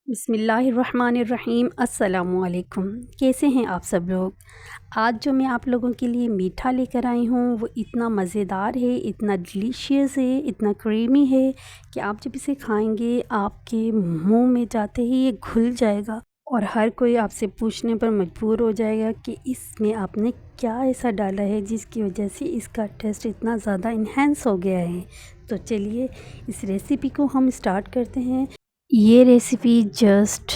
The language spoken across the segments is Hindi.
बिस्मिल्लाहिर्रहमानिर्रहीम। अस्सलामुअलैकुम। कैसे हैं आप सब लोग। आज जो मैं आप लोगों के लिए मीठा लेकर आई हूँ वो इतना मज़ेदार है, इतना डिलीशियस है, इतना क्रीमी है कि आप जब इसे खाएंगे आपके मुंह में जाते ही ये घुल जाएगा और हर कोई आपसे पूछने पर मजबूर हो जाएगा कि इसमें आपने क्या ऐसा डाला है जिसकी वजह से इसका टेस्ट इतना ज़्यादा इन्हेंस हो गया है। तो चलिए इस रेसिपी को हम स्टार्ट करते हैं। ये रेसिपी जस्ट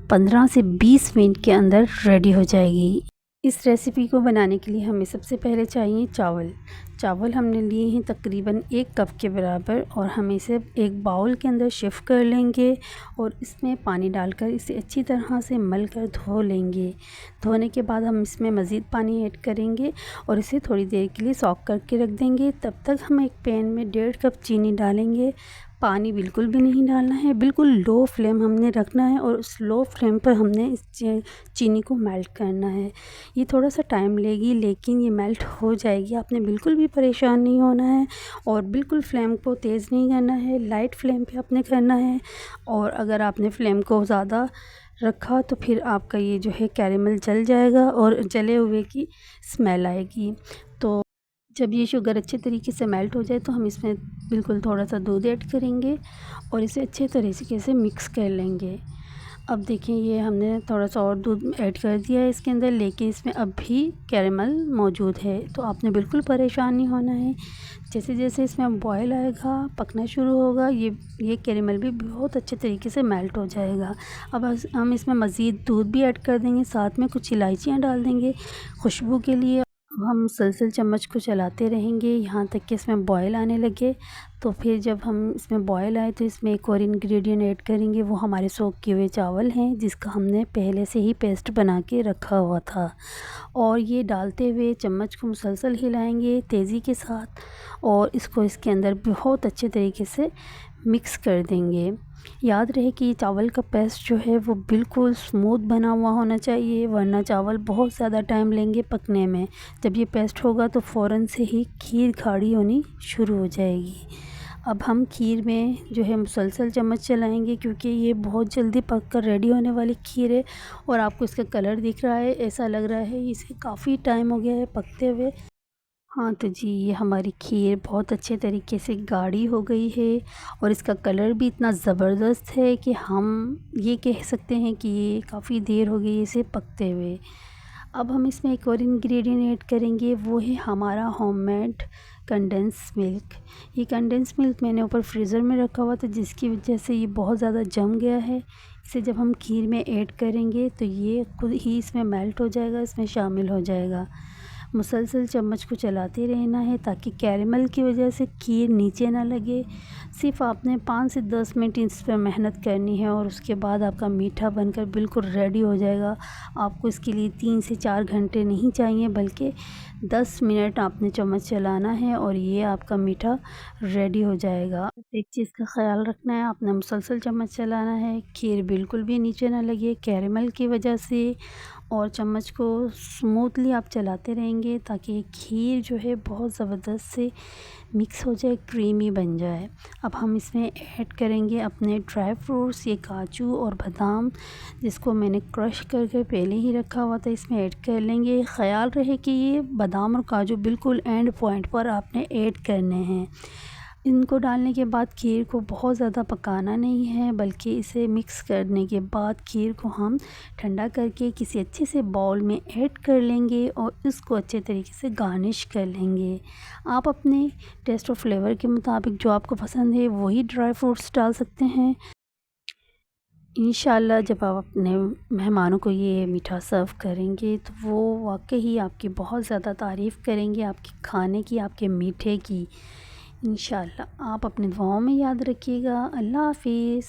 15 से 20 मिनट के अंदर रेडी हो जाएगी। इस रेसिपी को बनाने के लिए हमें सबसे पहले चाहिए चावल हमने लिए हैं तकरीबन 1 कप के बराबर और हम इसे एक बाउल के अंदर शिफ्ट कर लेंगे और इसमें पानी डालकर इसे अच्छी तरह से मल कर धो लेंगे। धोने के बाद हम इसमें मज़ीद पानी ऐड करेंगे और इसे थोड़ी देर के लिए सॉक करके रख देंगे। तब तक हम एक पैन में 1.5 कप चीनी डालेंगे। पानी बिल्कुल भी नहीं डालना है, बिल्कुल लो फ्लेम हमने रखना है और उस लो फ्लेम पर हमने इस चीनी को मेल्ट करना है। ये थोड़ा सा टाइम लेगी लेकिन ये मेल्ट हो जाएगी। आपने बिल्कुल भी परेशान नहीं होना है और बिल्कुल फ्लेम को तेज़ नहीं करना है, लाइट फ्लेम पे आपने करना है। और अगर आपने फ्लेम को ज़्यादा रखा तो फिर आपका ये जो है कैरेमल जल जाएगा और जले हुए की स्मेल आएगी। तो जब ये शुगर अच्छे तरीके से मेल्ट हो जाए तो हम इसमें बिल्कुल थोड़ा सा दूध ऐड करेंगे और इसे अच्छे तरीके से मिक्स कर लेंगे। अब देखें ये हमने थोड़ा सा और दूध ऐड कर दिया है इसके अंदर, लेकिन इसमें अब भी कैरेमल मौजूद है। तो आपने बिल्कुल परेशान नहीं होना है। जैसे जैसे इसमें बॉयल आएगा, पकना शुरू होगा, ये कैरेमल भी बहुत अच्छे तरीके से मेल्ट हो जाएगा। अब हम इसमें मज़ीद दूध भी ऐड कर देंगे, साथ में कुछ इलायचियाँ डाल देंगे खुशबू के लिए। अब हम मुसलसल चम्मच को चलाते रहेंगे यहाँ तक कि इसमें बॉयल आने लगे। तो फिर जब हम इसमें बॉयल आए तो इसमें एक और इंग्रेडिएंट ऐड करेंगे, वो हमारे सोख किए हुए चावल हैं जिसका हमने पहले से ही पेस्ट बना के रखा हुआ था। और ये डालते हुए चम्मच को मुसलसल हिलाएंगे तेज़ी के साथ और इसको इसके अंदर बहुत अच्छे तरीके से मिक्स कर देंगे। याद रहे कि ये चावल का पेस्ट जो है वो बिल्कुल स्मूथ बना हुआ होना चाहिए, वरना चावल बहुत ज़्यादा टाइम लेंगे पकने में। जब ये पेस्ट होगा तो फ़ौरन से ही खीर गाढ़ी होनी शुरू हो जाएगी। अब हम खीर में जो है मुसलसल चम्मच चलाएंगे क्योंकि ये बहुत जल्दी पक कर रेडी होने वाली खीर है। और आपको इसका कलर दिख रहा है, ऐसा लग रहा है इसे काफ़ी टाइम हो गया है पकते हुए। हाँ तो जी ये हमारी खीर बहुत अच्छे तरीके से गाढ़ी हो गई है और इसका कलर भी इतना ज़बरदस्त है कि हम ये कह सकते हैं कि ये काफ़ी देर हो गई इसे पकते हुए। अब हम इसमें एक और इंग्रेडिएंट ऐड करेंगे, वो है हमारा होममेड कंडेंस मिल्क। ये कंडेंस मिल्क मैंने ऊपर फ्रीज़र में रखा हुआ था जिसकी वजह से ये बहुत ज़्यादा जम गया है। इसे जब हम खीर में ऐड करेंगे तो ये खुद ही इसमें मेल्ट हो जाएगा, इसमें शामिल हो जाएगा। मुसलसल चम्मच को चलाते रहना है ताकि कैरेमल की वजह से खीर नीचे ना लगे। सिर्फ आपने 5 से 10 मिनट इस पर मेहनत करनी है और उसके बाद आपका मीठा बनकर बिल्कुल रेडी हो जाएगा। आपको इसके लिए 3 से 4 घंटे नहीं चाहिए बल्कि 10 मिनट आपने चम्मच चलाना है और ये आपका मीठा रेडी हो जाएगा। एक चीज़ का ख्याल रखना है, आपने मुसलसल चम्मच चलाना है, खीर बिल्कुल भी नीचे ना लगे कैरेमल की वजह से। और चम्मच को स्मूथली आप चलाते रहेंगे ताकि खीर जो है बहुत ज़बरदस्त से मिक्स हो जाए, क्रीमी बन जाए। अब हम इसमें ऐड करेंगे अपने ड्राई फ्रूट्स, ये काजू और बादाम जिसको मैंने क्रश करके पहले ही रखा हुआ था, इसमें ऐड कर लेंगे। ख़याल रहे कि ये बादाम और काजू बिल्कुल एंड पॉइंट पर आपने ऐड करने हैं। इनको डालने के बाद खीर को बहुत ज़्यादा पकाना नहीं है बल्कि इसे मिक्स करने के बाद खीर को हम ठंडा करके किसी अच्छे से बाउल में ऐड कर लेंगे और इसको अच्छे तरीके से गार्निश कर लेंगे। आप अपने टेस्ट और फ्लेवर के मुताबिक जो आपको पसंद है वही ड्राई फ्रूट्स डाल सकते हैं। इंशाल्लाह जब आप अपने मेहमानों को ये मीठा सर्व करेंगे तो वो वाकई आपकी बहुत ज़्यादा तारीफ़ करेंगे, आपके खाने की, आपके मीठे की। इंशाल्लाह आप अपनी दुआओं में याद रखिएगा। अल्लाह हाफ़िज़।